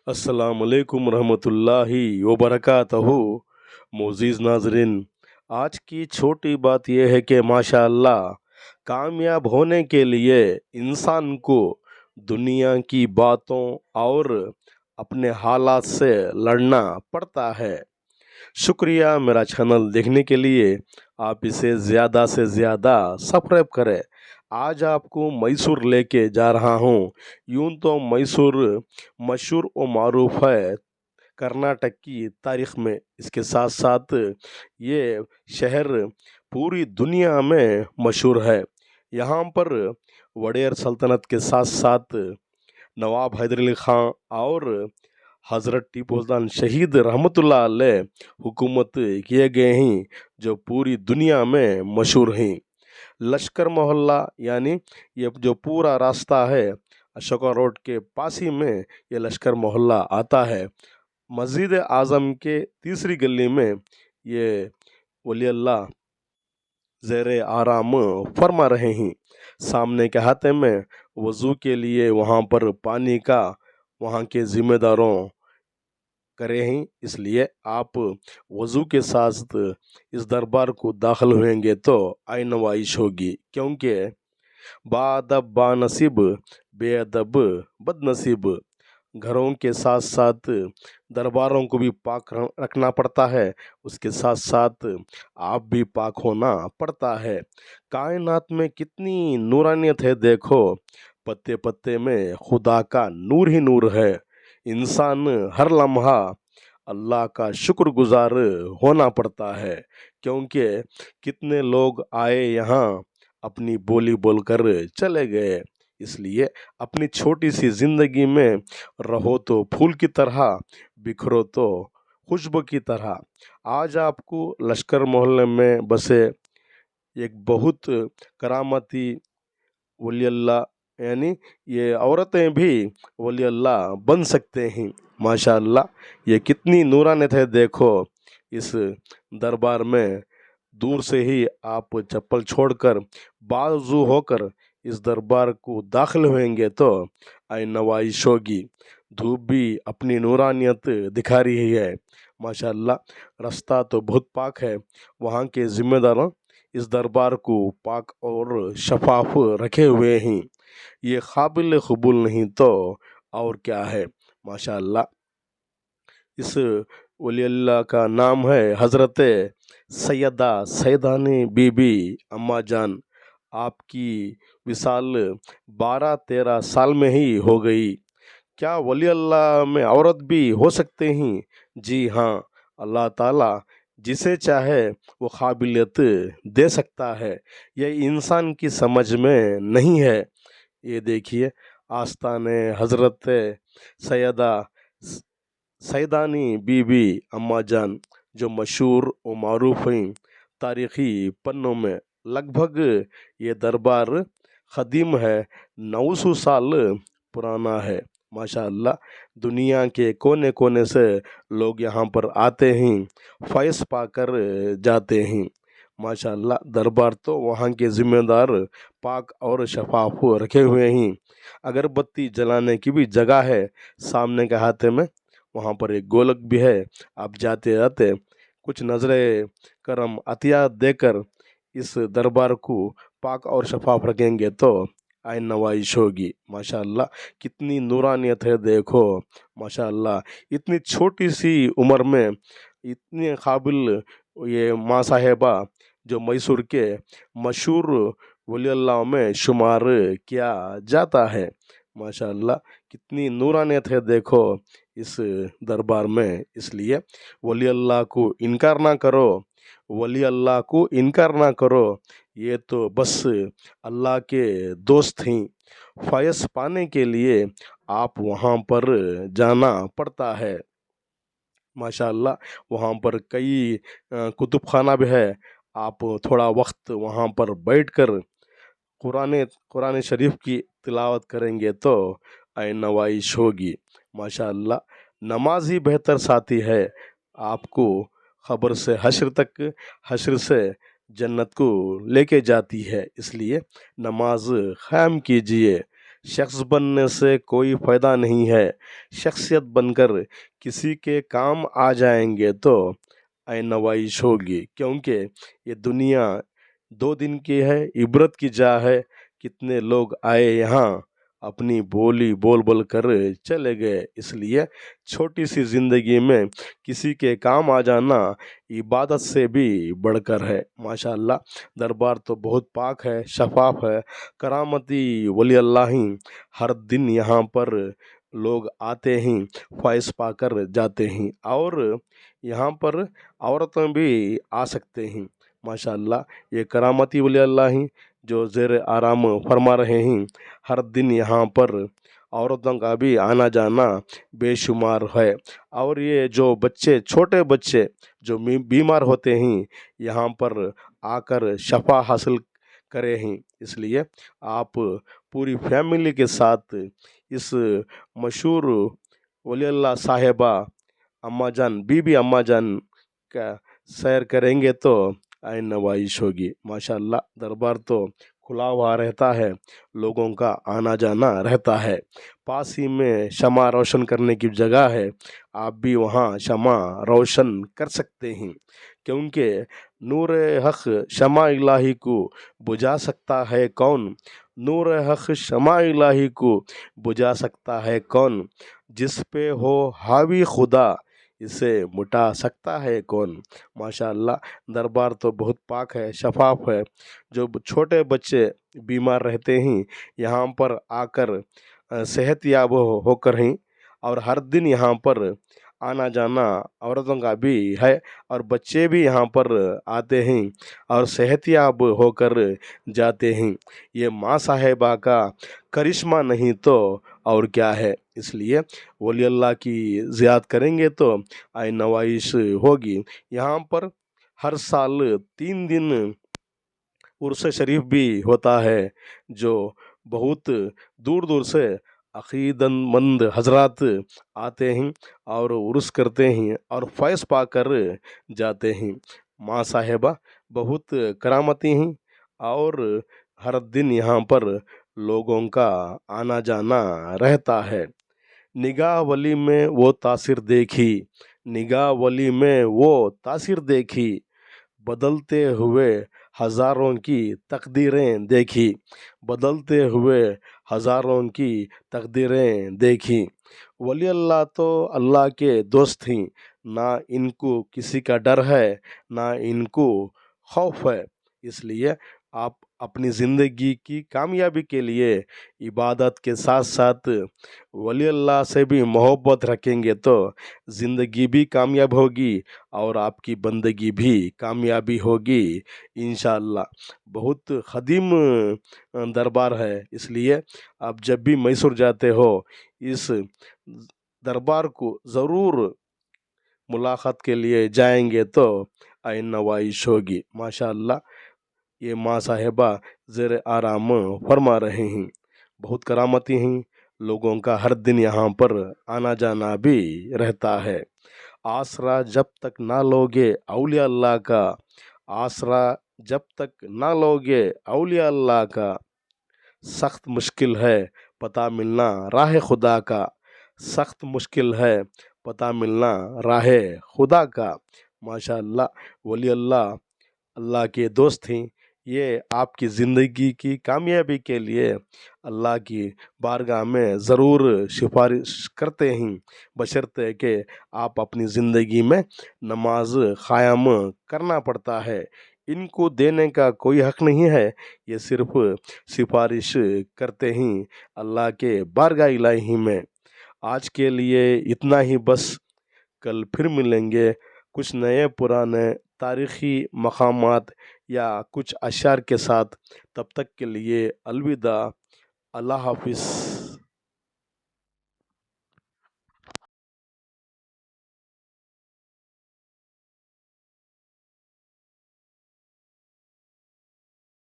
अस्सलाम वालेकुम रहमतुल्लाहि व बरकातहू। मोअज़्ज़िज़ नाज़रीन, आज की छोटी बात यह है कि माशाअल्लाह कामयाब होने के लिए इंसान को दुनिया की बातों और अपने हालात से लड़ना पड़ता है। शुक्रिया मेरा चैनल देखने के लिए। आप इसे ज़्यादा से ज़्यादा सब्सक्राइब करें। आज आपको मैसूर लेके जा रहा हूँ। यूं तो मैसूर मशहूर व मारूफ है कर्नाटक की तारीख में। इसके साथ साथ ये शहर पूरी दुनिया में मशहूर है। यहाँ पर वडेर सल्तनत के साथ साथ नवाब हैदर अली खां और हज़रत टीपू सुल्तान शहीद रहमतुल्लाह अलैह हुकूमत किए गए हैं, जो पूरी दुनिया में मशहूर हैं। लश्कर मोहल्ला यानी ये जो पूरा रास्ता है अशोका रोड के पास ही में ये लश्कर मोहल्ला आता है। मस्जिद आज़म के तीसरी गली में ये वली अल्लाह ज़ेरे आराम फरमा रहे हैं। सामने के हाथे में वज़ू के लिए वहाँ पर पानी का वहाँ के ज़िम्मेदारों करे हैं, इसलिए आप वज़ू के साथ इस दरबार को दाखिल होंगे तो आय नवाइश होगी। क्योंकि बाअदब बानसीब बेअदब बदनसीब, घरों के साथ साथ दरबारों को भी पाक रखना पड़ता है, उसके साथ साथ आप भी पाक होना पड़ता है। कायनात में कितनी नूरानियत है देखो, पत्ते पत्ते में खुदा का नूर ही नूर है। इंसान हर लम्हा अल्लाह का शुक्रगुजार होना पड़ता है, क्योंकि कितने लोग आए यहाँ अपनी बोली बोलकर चले गए। इसलिए अपनी छोटी सी ज़िंदगी में रहो तो फूल की तरह, बिखरो तो खुशबू की तरह। आज आपको लश्कर मोहल्ले में बसे एक बहुत करामती वली अल्लाह यानी ये औरतें भी वली अल्लाह बन सकते हैं। माशाअल्लाह ये कितनी नूरानियत है देखो। इस दरबार में दूर से ही आप चप्पल छोड़कर बाजू होकर इस दरबार को दाखिल होंगे तो आय नवाइश होगी। धूप भी अपनी नूरानियत दिखा रही है। माशाअल्लाह रास्ता तो बहुत पाक है। वहाँ के ज़िम्मेदारों इस दरबार को पाक और शफाफ रखे हुए हैं। ये काबिल कबूल नहीं तो और क्या है। माशाअल्लाह इस वली अल्लाह का नाम है हज़रत सैयदा सैदानी बीबी अम्मा जान। आपकी विसाल 12-13 साल में ही हो गई। क्या वली अल्लाह में औरत भी हो सकते हैं? जी हाँ, अल्लाह ताला जिसे चाहे वो काबिलियत दे सकता है। यह इंसान की समझ में नहीं है। ये देखिए आस्ताने हज़रत सैयदा सैदानी बीबी अम्मा जान, जो मशहूर व मारूफ हैं तारीख़ी पन्नों में। लगभग ये दरबार ख़दीम है, 900 साल पुराना है। माशाअल्लाह दुनिया के कोने कोने से लोग यहाँ पर आते हैं, फैज़ पाकर जाते हैं। माशाअल्लाह दरबार तो वहाँ के ज़िम्मेदार पाक और शफाफ रखे हुए हैं। अगरबत्ती जलाने की भी जगह है सामने के हाथे में। वहाँ पर एक गोलक भी है। आप जाते जाते कुछ नज़रें करम अतिया देकर इस दरबार को पाक और शफाफ रखेंगे तो आय नवाइश होगी। माशाअल्लाह कितनी नूरानियत है देखो। माशाअल्लाह इतनी छोटी सी उम्र में इतने काबिल ये माँ साहेबा, जो मैसूर के मशहूर वली अल्लाह में शुमार किया जाता है। माशाअल्लाह कितनी नूरानियत है देखो इस दरबार में। इसलिए वली अल्लाह को इनकार ना करो, वली अल्लाह को इनकार ना करो। ये तो बस अल्लाह के दोस्त हैं। फैज़ पाने के लिए आप वहाँ पर जाना पड़ता है। माशाअल्लाह वहाँ पर कई कुतुब खाना भी है। आप थोड़ा वक्त वहाँ पर बैठकर कुरान कुरान शरीफ की तिलावत करेंगे तो आय नवाइश होगी। माशाअल्लाह नमाज ही बेहतर साथी है। आपको खबर से हश्र तक, हश्र से जन्नत को लेके जाती है। इसलिए नमाज क़याम कीजिए। शख्स बनने से कोई फ़ायदा नहीं है, शख्सियत बनकर किसी के काम आ जाएंगे तो नवाइश होगी, क्योंकि ये दुनिया 2 दिन की है, इबरत की जा है। कितने लोग आए यहाँ, अपनी बोली बोल बोल कर चले गए। इसलिए छोटी सी ज़िंदगी में किसी के काम आ जाना इबादत से भी बढ़कर है। माशाअल्लाह, दरबार तो बहुत पाक है, शफाफ है। करामती वली अल्लाह ही हर दिन यहाँ पर लोग आते हैं, ख्वाहिश पाकर जाते हैं, और यहाँ पर औरतें भी आ सकते हैं। माशाअल्लाह, ये करामती वली अल्लाह ही जो ज़ेर आराम फरमा रहे हैं। हर दिन यहाँ पर औरतों का भी आना जाना बेशुमार है। और ये जो बच्चे, छोटे बच्चे जो बीमार होते हैं, यहाँ पर आकर शफा हासिल करे हैं। इसलिए आप पूरी फैमिली के साथ इस मशहूर वली अल्लाह साहिबा अम्मा जान, बीबी अम्मा जान का सैर करेंगे तो आइन नवाइश होगी। माशाअल्लाह, दरबार तो खुला हुआ रहता है, लोगों का आना जाना रहता है। पास ही में शमा रोशन करने की जगह है, आप भी वहाँ शमा रोशन कर सकते हैं, क्योंकि नूर हक शमा इलाही को बुझा सकता है कौन, नूर हक शमा इलाही को बुझा सकता है कौन, जिस पे हो हावी खुदा इसे मुटा सकता है कौन। माशाअल्लाह, दरबार तो बहुत पाक है, शफाफ है। जो छोटे बच्चे बीमार रहते हैं, यहाँ पर आकर सेहतयाब होकर हैं, और हर दिन यहाँ पर आना जाना औरतों का भी है, और बच्चे भी यहाँ पर आते हैं और सेहतयाब होकर जाते हैं। ये माँ साहिबा का करिश्मा नहीं तो और क्या है। इसलिए वली अल्लाह की ज़ियारत करेंगे तो आय नवाइश होगी। यहाँ पर हर साल 3 दिन उर्स शरीफ भी होता है, जो बहुत दूर दूर से अकीदतमंद हजरात आते हैं और उर्स करते हैं और फैज़ पाकर जाते हैं। माँ साहिबा बहुत करामती हैं, और हर दिन यहाँ पर लोगों का आना जाना रहता है। निगाह वली में वो तासिर देखी, निगाह वली में वो तासिर देखी, बदलते हुए हज़ारों की तकदीरें देखी, बदलते हुए हज़ारों की तकदीरें देखी। वली अल्लाह तो अल्लाह के दोस्त थीं, ना इनको किसी का डर है, ना इनको खौफ है। इसलिए आप अपनी ज़िंदगी की कामयाबी के लिए इबादत के साथ साथ वली अल्लाह से भी मोहब्बत रखेंगे तो ज़िंदगी भी कामयाब होगी और आपकी बंदगी भी कामयाबी होगी इंशाअल्लाह। बहुत ख़दीम दरबार है, इसलिए आप जब भी मैसूर जाते हो इस दरबार को ज़रूर मुलाकात के लिए जाएंगे तो आइन नवाइश होगी। माशाअल्लाह, ये माँ साहिबा ज़ेर आराम फरमा रहे हैं, बहुत करामती हैं। लोगों का हर दिन यहाँ पर आना जाना भी रहता है। आसरा जब तक ना लोगे औलिया अल्लाह का, आसरा जब तक ना लोगे औलिया अल्लाह का, सख्त मुश्किल है पता मिलना राह खुदा का, सख्त मुश्किल है पता मिलना राह खुदा का। माशाअल्लाह, वली अल्लाह अल्लाह के दोस्त हैं। ये आपकी ज़िंदगी की कामयाबी के लिए अल्लाह की बारगाह में ज़रूर सिफारिश करते हैं, बशर्ते कि आप अपनी ज़िंदगी में नमाज क़ायम करना पड़ता है। इनको देने का कोई हक़ नहीं है, ये सिर्फ़ सिफारिश करते हैं अल्लाह के बारगाह इलाही में। आज के लिए इतना ही बस, कल फिर मिलेंगे कुछ नए पुराने तारीख़ी मक़ामात या कुछ अशार के साथ। तब तक के लिए अलविदा, अल्लाह हाफ़िज़।